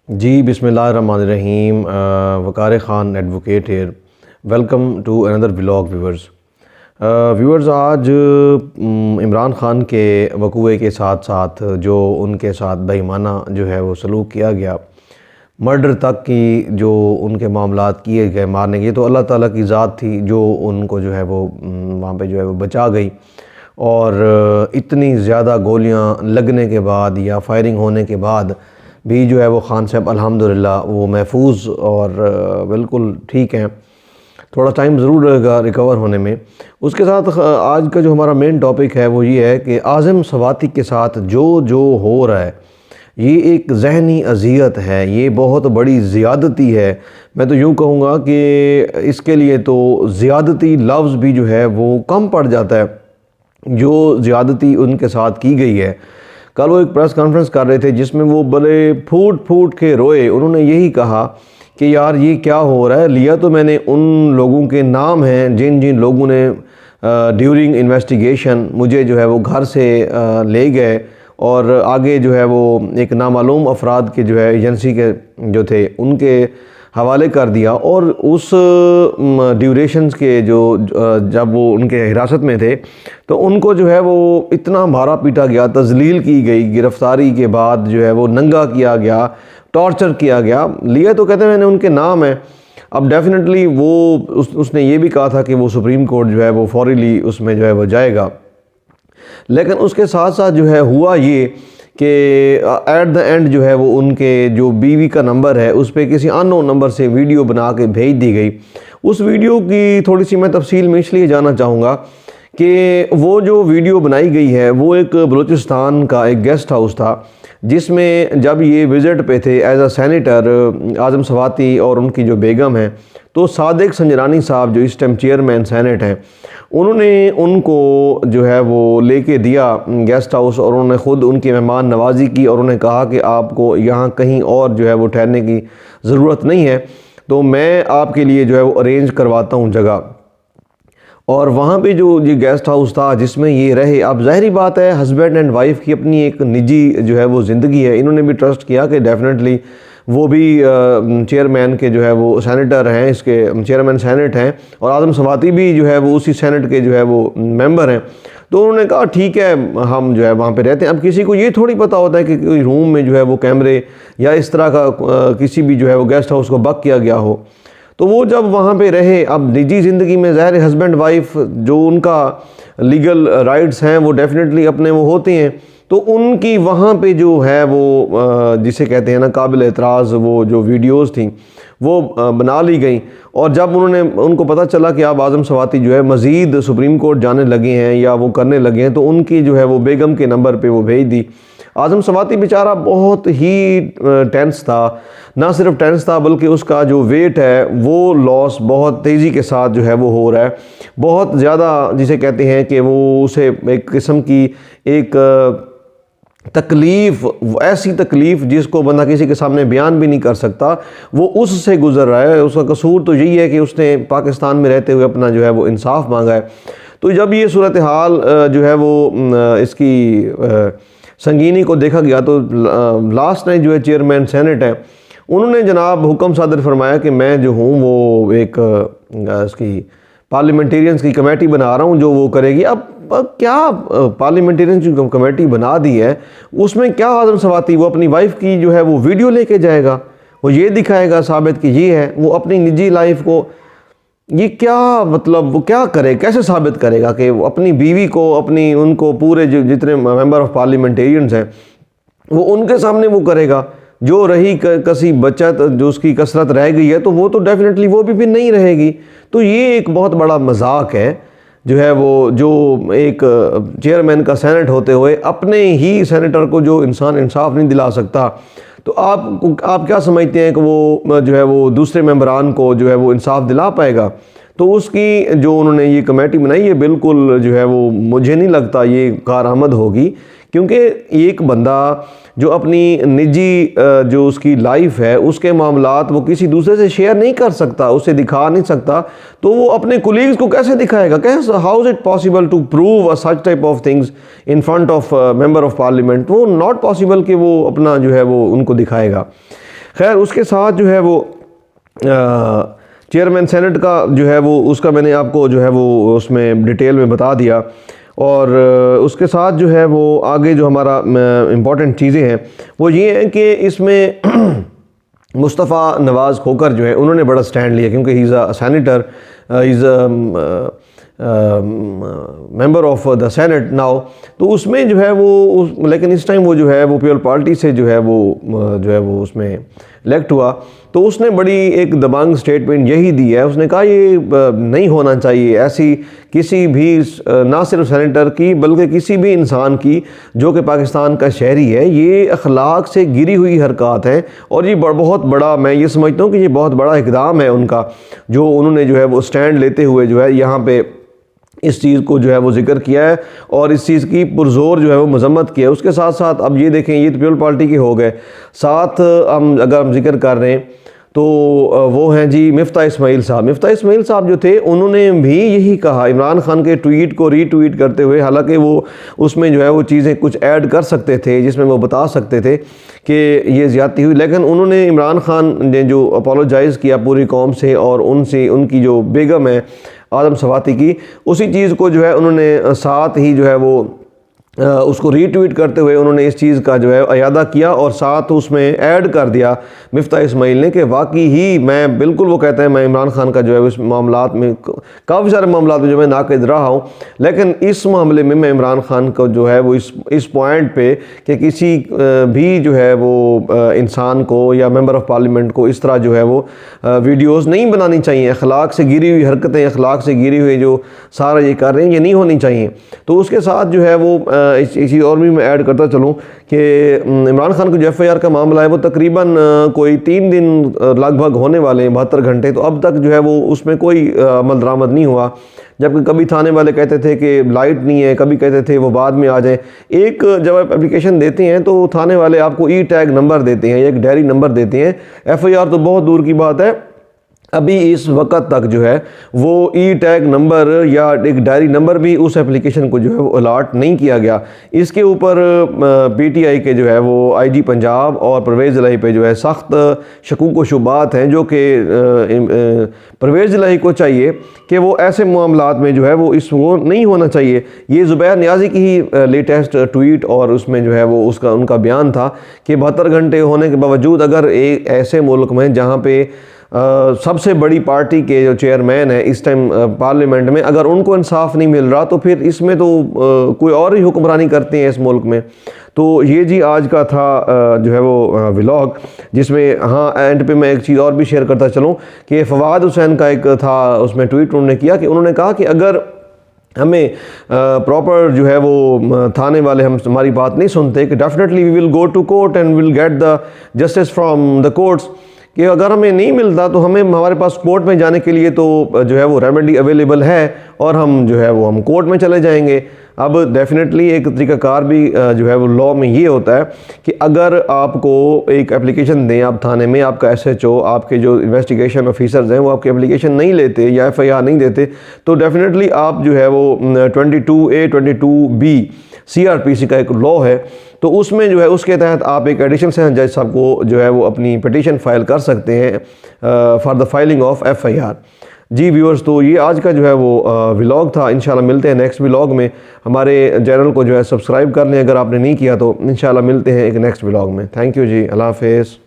जी बिस्मिल्लाहिर्रहमानिर्रहीम। Waqar Khan advocate here. Welcome to another vlog viewers. आज इमरान ख़ान के वक़ूए के साथ साथ जो उनके साथ बेईमाना जो है वो सलूक किया गया, मर्डर तक की जो उनके मामलात किए गए मारने के, तो अल्लाह ताला की ज़ात थी जो उनको जो है वो वहाँ पे जो है वो बचा गई। और इतनी ज़्यादा गोलियाँ लगने के बाद या फायरिंग होने के बाद भी जो है वो ख़ान साहब अल्हम्दुलिल्लाह वो महफूज और बिल्कुल ठीक हैं। थोड़ा टाइम ज़रूर लगेगा रिकवर होने में। उसके साथ आज का जो हमारा मेन टॉपिक है वो ये है कि आज़म सवाती के साथ जो जो हो रहा है ये एक ज़हनी अज़ियत है, ये बहुत बड़ी ज़्यादती है। मैं तो यूँ कहूँगा कि इसके लिए तो ज़्यादती लफ्ज़ भी जो है वो कम पड़ जाता है, जो ज़्यादती उनके साथ की गई है। कल वो एक प्रेस कॉन्फ्रेंस कर रहे थे जिसमें वो बड़े फूट फूट के रोए। उन्होंने यही कहा कि यार ये क्या हो रहा है। लिया तो मैंने उन लोगों के नाम हैं जिन जिन लोगों ने ड्यूरिंग इन्वेस्टिगेशन मुझे जो है वो घर से ले गए और आगे जो है वो एक नामालूम अफराद के जो है एजेंसी के जो थे उनके हवाले कर दिया। और उस ड्यूरेशंस के जो जब वो उनके हिरासत में थे तो उनको जो है वो इतना मारा पीटा गया, तजलील की गई, गिरफ़्तारी के बाद जो है वो नंगा किया गया, टॉर्चर किया गया। लिया तो कहते हैं मैंने उनके नाम है। अब डेफिनेटली वो उसने ये भी कहा था कि वो सुप्रीम कोर्ट जो है वो फौरीली उसमें जो है वो जाएगा। लेकिन उसके साथ साथ जो है हुआ ये कि एट द एंड जो है वो उनके जो बीवी का नंबर है उस पर किसी अननोन नंबर से वीडियो बना के भेज दी गई। उस वीडियो की थोड़ी सी मैं तफसील में इसलिए जानना चाहूँगा कि वो जो वीडियो बनाई गई है वो एक बलूचिस्तान का एक गेस्ट हाउस था जिसमें जब ये विज़िट पे थे एज अ सेनेटर आज़म सवाती और उनकी जो बेगम है, तो सादिक संजरानी साहब जो इस टाइम चेयरमैन सेनेट हैं, उन्होंने उनको जो है वो लेके दिया गेस्ट हाउस और उन्होंने ख़ुद उनकी मेहमान नवाजी की और उन्हें कहा कि आपको यहाँ कहीं और जो है वो ठहरने की ज़रूरत नहीं है, तो मैं आपके लिए जो है वो अरेंज करवाता हूँ जगह। और वहाँ पे जो ये गेस्ट हाउस था जिसमें ये रहे, अब ज़ाहिरी बात है हस्बैंड एंड वाइफ की अपनी एक निजी जो है वो ज़िंदगी है। इन्होंने भी ट्रस्ट किया कि डेफिनेटली वो भी चेयरमैन के जो है वो सेनेटर हैं, इसके चेयरमैन सेनेट हैं और आज़म सवाती भी जो है वो उसी सेनेट के जो है वो मेंबर हैं। तो उन्होंने कहा ठीक है हम जो है वहाँ पे रहते हैं। अब किसी को ये थोड़ी पता होता है कि कोई रूम में जो है वो कैमरे या इस तरह का किसी भी जो है वो गेस्ट हाउस को बक किया गया हो। तो वो जब वहाँ पे रहे, अब निजी ज़िंदगी में ज़ाहिर हस्बैंड वाइफ जो उनका लीगल राइट्स हैं वो डेफिनेटली अपने वो होते हैं, तो उनकी वहाँ पे जो है वो जिसे कहते हैं ना काबिल एतराज़ वो जो वीडियोज़ थी वो बना ली गई। और जब उनको पता चला कि अब आज़म सवाती जो है मज़ीद सुप्रीम कोर्ट जाने लगे हैं या वो करने लगे हैं, तो उनकी जो है वो बेगम के नंबर पे वो भेज दी। आज़म सवाती बेचारा बहुत ही टेंस था, ना सिर्फ टेंस था बल्कि उसका जो वेट है वो लॉस बहुत तेज़ी के साथ जो है वो हो रहा है। बहुत ज़्यादा जिसे कहते हैं कि वो उसे एक किस्म की एक तकलीफ़, ऐसी तकलीफ़ जिसको बंदा किसी के सामने बयान भी नहीं कर सकता, वो उससे गुज़र रहा है। उसका कसूर तो यही है कि उसने पाकिस्तान में रहते हुए अपना जो है वो इंसाफ मांगा है। तो जब ये सूरत हाल जो है वो इसकी संगीनी को देखा गया तो लास्ट नाइट जो है चेयरमैन सेनेट है उन्होंने जनाब हुक्म सादर फरमाया कि मैं जो हूँ वो एक इसकी पार्लियामेंटेरियंस की कमेटी बना रहा हूँ जो वो करेगी। अब क्या पार्लियामेंटेरियंस की कमेटी बना दी है उसमें क्या आज़म सवाती वो अपनी वाइफ की जो है वो वीडियो लेके जाएगा, वो ये दिखाएगा साबित कि ये है, वो अपनी निजी लाइफ को ये क्या मतलब वो क्या करे, कैसे साबित करेगा कि वो अपनी बीवी को अपनी उनको पूरे जो जितने मेंबर ऑफ पार्लियामेंटेरियंस हैं वो उनके सामने वो करेगा। जो रही कसी बचत जो उसकी कसरत रह गई है तो वो तो डेफिनेटली वो भी नहीं रहेगी। तो ये एक बहुत बड़ा मजाक है जो है वो जो एक चेयरमैन का सेनेट होते हुए अपने ही सेनेटर को जो इंसान इंसाफ नहीं दिला सकता, तो आप क्या समझते हैं कि वो जो है वो दूसरे मेंबरान को जो है वो इंसाफ दिला पाएगा? तो उसकी जो उन्होंने ये कमेटी बनाई है बिल्कुल जो है वो मुझे नहीं लगता ये कारआमद होगी, क्योंकि एक बंदा जो अपनी निजी जो उसकी लाइफ है उसके मामलात वो किसी दूसरे से शेयर नहीं कर सकता, उसे दिखा नहीं सकता, तो वो अपने कोलीग्स को कैसे दिखाएगा? कैसे, how is it possible to prove such type of things in front of member of parliament? वो नॉट पॉसिबल कि वो अपना जो है वो उनको दिखाएगा। खैर उसके साथ जो है वो चेयरमैन सेनेट का जो है वो उसका मैंने आपको जो है वो उसमें डिटेल में बता दिया। और उसके साथ जो है वो आगे जो हमारा इम्पॉर्टेंट चीज़ें हैं वो ये हैं कि इसमें मुस्तफ़ा नवाज़ खोकर जो है उन्होंने बड़ा स्टैंड लिया, क्योंकि he is a senator, is member of the senate now. तो उसमें जो है वो लेकिन इस टाइम वो जो है वो पीपल पार्टी से जो है वो उसमें इलेक्ट हुआ। तो उसने बड़ी एक दबंग स्टेटमेंट यही दी है, उसने कहा ये नहीं होना चाहिए ऐसी किसी भी ना सिर्फ सेनेटर की बल्कि किसी भी इंसान की जो कि पाकिस्तान का शहरी है, ये अखलाक से गिरी हुई हरकत है। और ये बहुत बड़ा, मैं ये समझता हूँ कि ये बहुत बड़ा इक़दाम है उनका, जो उन्होंने जो है वो स्टैंड लेते हुए जो है यहाँ पे इस चीज़ को जो है वो जिक्र किया है और इस चीज़ की पुरजोर जो है वो मजम्मत किया है। उसके साथ साथ अब ये देखें, ये तो पीपल पार्टी के हो गए, साथ अगर हम जिक्र कर रहे हैं तो वो हैं जी मिफ्ता इस्माइल साहब। मिफ्ता इस्माइल साहब जो थे उन्होंने भी यही कहा इमरान खान के ट्वीट को रीट्वीट करते हुए, हालांकि वो उसमें जो है वो चीज़ें कुछ ऐड कर सकते थे जिसमें वो बता सकते थे कि ये ज़्यादती हुई, लेकिन उन्होंने इमरान खान ने जो अपोलोजाइज़ किया पूरी कौम से और उनसे उनकी जो बेगम है आदम सवाती की, उसी चीज़ को जो है उन्होंने साथ ही जो है वो उसको रीट्वीट करते हुए उन्होंने इस चीज़ का जो है अयादा किया और साथ उसमें ऐड कर दिया मिफ्ता इस्माइल ने कि वाकई ही मैं बिल्कुल, वो कहते हैं मैं इमरान खान का जो है इस मामलात में काफ़ी सारे मामलात में जो मैं नाक़िद रहा हूँ, लेकिन इस मामले में मैं इमरान खान को जो है वो इस पॉइंट पे कि किसी भी जो है वो इंसान को या मेंबर ऑफ पार्लियामेंट को इस तरह जो है वो वीडियोज़ नहीं बनानी चाहिए, अखलाक से गिरी हुई हरकतें, अखलाक से गिरी हुई जो सारा ये कर रहे हैं ये नहीं होनी चाहिए। तो उसके साथ जो है वो इस चीज़ और भी मैं ऐड करता चलूँ कि इमरान खान का जो FIR का मामला है वो तकरीबन कोई 3 दिन लगभग होने वाले हैं, 72 घंटे, तो अब तक जो है वो उसमें कोई अमल दरामद नहीं हुआ। जबकि कभी थाने वाले कहते थे कि लाइट नहीं है, कभी कहते थे वो बाद में आ जाए। एक जब आप एप्लीकेशन देते हैं तो थाने वाले आपको ई-टैग नंबर देते हैं, एक डायरी नंबर देते हैं। FIR तो बहुत दूर की बात है, अभी इस वक्त तक जो है वो ई-टैग नंबर या एक डायरी नंबर भी उस एप्लीकेशन को जो है वो अलाट नहीं किया गया। इसके ऊपर PTI के जो है वो IG पंजाब और परवेज़ इलाही पे जो है सख्त शकूक व शुबात हैं, जो कि परवेज़ इलाही को चाहिए कि वो ऐसे मामलात में जो है वो नहीं होना चाहिए। ये ज़ुबैर नियाज़ी की ही लेटेस्ट ट्वीट और उसमें जो है वो उनका बयान था कि 72 घंटे होने के बावजूद अगर एक ऐसे मुल्क में जहाँ पे सबसे बड़ी पार्टी के जो चेयरमैन है इस टाइम पार्लियामेंट में, अगर उनको इंसाफ नहीं मिल रहा तो फिर इसमें तो कोई और ही हुक्मरानी करते हैं इस मुल्क में। तो ये जी आज का था जो है वो व्लॉग, जिसमें हाँ एंड पे मैं एक चीज़ और भी शेयर करता चलूँ कि फवाद हुसैन का एक था, उसमें ट्वीट उन्होंने किया कि उन्होंने कहा कि अगर हमें प्रॉपर जो है वो थाने वाले हमारी बात नहीं सुनते कि definitely we will go to court and will get the justice from the courts, कि अगर हमें नहीं मिलता तो हमारे पास कोर्ट में जाने के लिए तो जो है वो रेमेडी अवेलेबल है और हम जो है वो हम कोर्ट में चले जाएंगे। अब डेफिनेटली एक तरीक़ाकार भी जो है वो लॉ में ये होता है कि अगर आपको एक एप्लीकेशन दें आप थाने में, आपका SHO, आपके जो इन्वेस्टिगेशन ऑफिसर्स हैं वो आपकी एप्लीकेशन नहीं लेते या FIR नहीं देते, तो डेफिनेटली आप जो है वो 22A 22B CRPC का एक लॉ है, तो उसमें जो है उसके तहत आप एक एडिशनल सेशन जज साहब को जो है वो अपनी पिटीशन फाइल कर सकते हैं for the filing of FIR। जी व्यूअर्स, तो ये आज का जो है वो व्लॉग था। इंशाल्लाह मिलते हैं नेक्स्ट व्लॉग में। हमारे चैनल को जो है सब्सक्राइब कर लें अगर आपने नहीं किया तो। इंशाल्लाह मिलते हैं एक नेक्स्ट व्लॉग में। थैंक यू जी, अल्लाह हाफ़िज़।